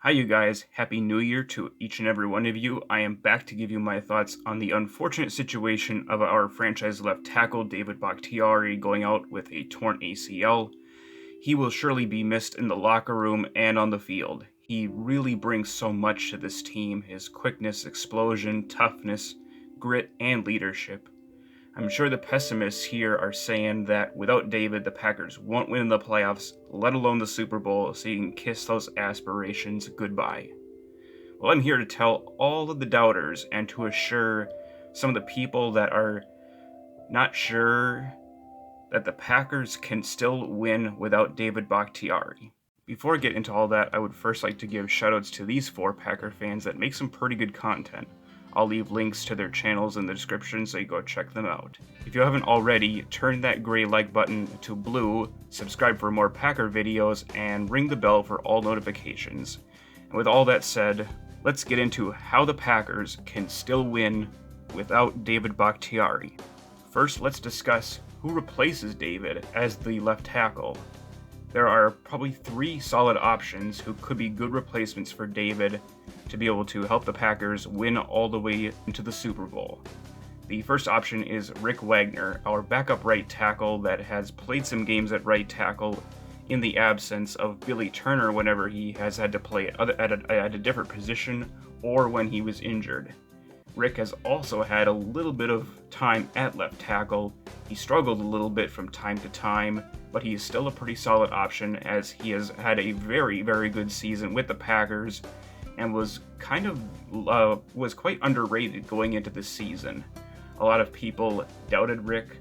Hi, you guys. Happy New Year to each and every one of you. I am back to give you my thoughts on the unfortunate situation of our franchise left tackle, David Bahktiari, going out with a torn ACL. He will surely be missed in the locker room and on the field. He really brings so much to this team: his quickness, explosion, toughness, grit, and leadership. I'm sure the pessimists here are saying that without David, the Packers won't win the playoffs, let alone the Super Bowl, so you can kiss those aspirations goodbye. Well, I'm here to tell all of the doubters and to assure some of the people that are not sure that the Packers can still win without David Bakhtiari. Before I get into all that, I would first like to give shoutouts to these four Packer fans that make some pretty good content. I'll leave links to their channels in the description so you go check them out. If you haven't already, turn that gray like button to blue, subscribe for more Packer videos, and ring the bell for all notifications. And with all that said, let's get into how the Packers can still win without David Bahktiari. First, let's discuss who replaces David as the left tackle. There are probably three solid options who could be good replacements for David to be able to help the Packers win all the way into the Super Bowl. The first option is Rick Wagner, our backup right tackle that has played some games at right tackle in the absence of Billy Turner whenever he has had to play at a different position or when he was injured. Rick has also had a little bit of time at left tackle. He struggled a little bit from time to time, but he is still a pretty solid option as he has had a very, very good season with the Packers and was quite underrated going into this season. A lot of people doubted Rick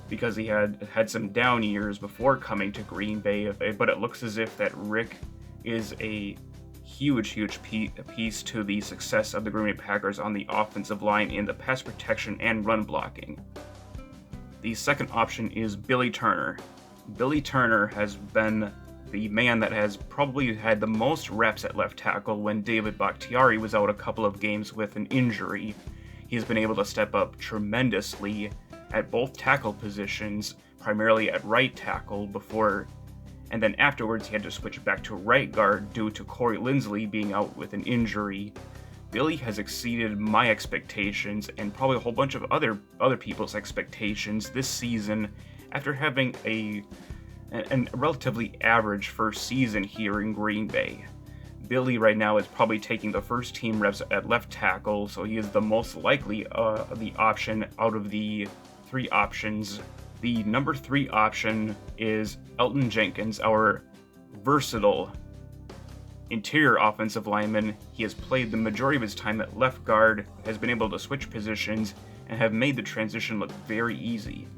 because he had some down years before coming to Green Bay, but it looks as if that Rick is a huge piece to the success of the Green Bay Packers on the offensive line in the pass protection and run blocking. The second option is Billy Turner. Billy Turner has been the man that has probably had the most reps at left tackle when David Bahktiari was out a couple of games with an injury. He's been able to step up tremendously at both tackle positions, primarily at right tackle before, and then afterwards he had to switch back to right guard due to Corey Linsley being out with an injury. Billy has exceeded my expectations and probably a whole bunch of other people's expectations this season after having a relatively average first season here in Green Bay. Billy right now is probably taking the first team reps at left tackle, so he is the most likely the option out of the three options. The number 3 option is Elton Jenkins, our versatile interior offensive lineman. He has played the majority of his time at left guard, has been able to switch positions, and have made the transition look very easy.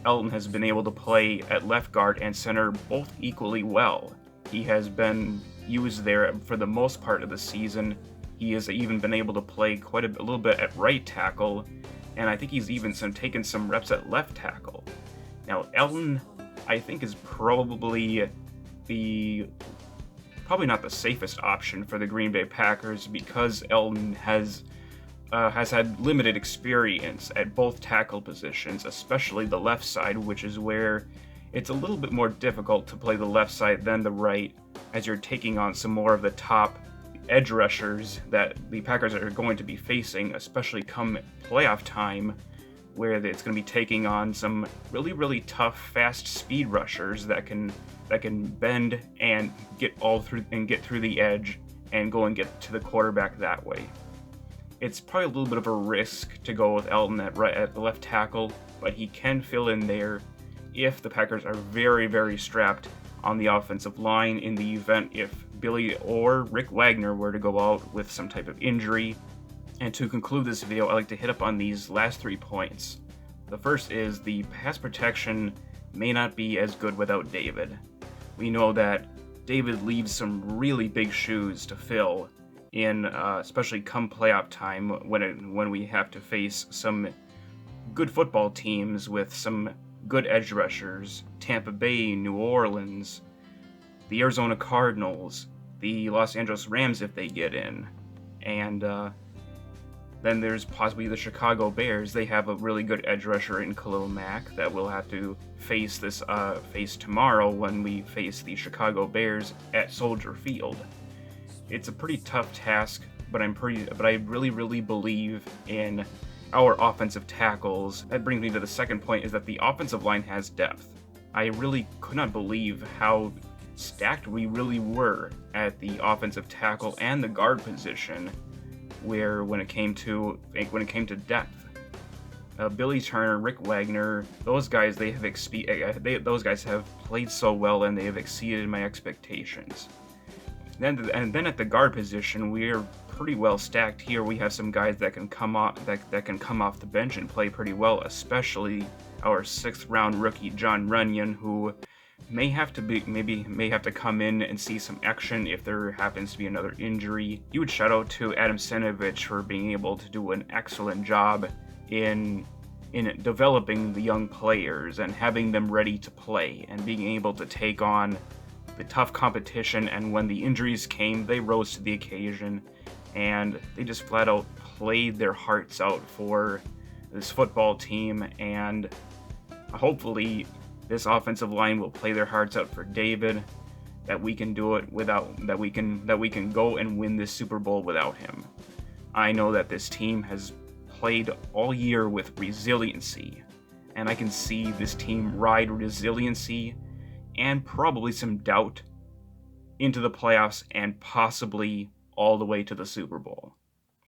Elton has been able to play at left guard and center both equally well. He has been used there for the most part of the season. He has even been able to play quite a little bit at right tackle, and I think he's even taken some reps at left tackle. Now, Elton, I think, is probably not the safest option for the Green Bay Packers because Elton has had limited experience at both tackle positions, especially the left side, which is where it's a little bit more difficult to play the left side than the right, as you're taking on some more of the top edge rushers that the Packers are going to be facing, especially come playoff time, where it's going to be taking on some really tough, fast speed rushers that can bend and get through the edge and go and get to the quarterback that way. It's probably a little bit of a risk to go with Elton at the left tackle, but he can fill in there if the Packers are very strapped on the offensive line in the event if Billy or Rick Wagner were to go out with some type of injury. And to conclude this video, I'd like to hit up on these last 3 points. The first is the pass protection may not be as good without David. We know that David leaves some really big shoes to fill in, especially come playoff time when we have to face some good football teams with some good edge rushers: Tampa Bay, New Orleans, the Arizona Cardinals, the Los Angeles Rams if they get in, and then there's possibly the Chicago Bears. They have a really good edge rusher in Khalil Mack that we'll have to face tomorrow when we face the Chicago Bears at Soldier Field. It's a pretty tough task, but I really believe in our offensive tackles. That brings me to the second point, is that the offensive line has depth. I really could not believe how stacked we really were at the offensive tackle and the guard position, where when it came to depth. Billy Turner, Rick Wagner, those guys those guys have played so well, and they have exceeded my expectations. Then at the guard position, we're pretty well stacked here. We have some guys that can come off the bench and play pretty well, especially our 6th round rookie John Runyon, who may have to come in and see some action if there happens to be another injury. Huge shout out to Adam Senovich for being able to do an excellent job in developing the young players and having them ready to play and being able to take on the tough competition. And when the injuries came, they rose to the occasion, and they just flat out played their hearts out for this football team. And hopefully this offensive line will play their hearts out for David, that we can do it that we can go and win this Super Bowl without him. I know that this team has played all year with resiliency, and I can see this team ride resiliency and probably some doubt into the playoffs and possibly all the way to the Super Bowl.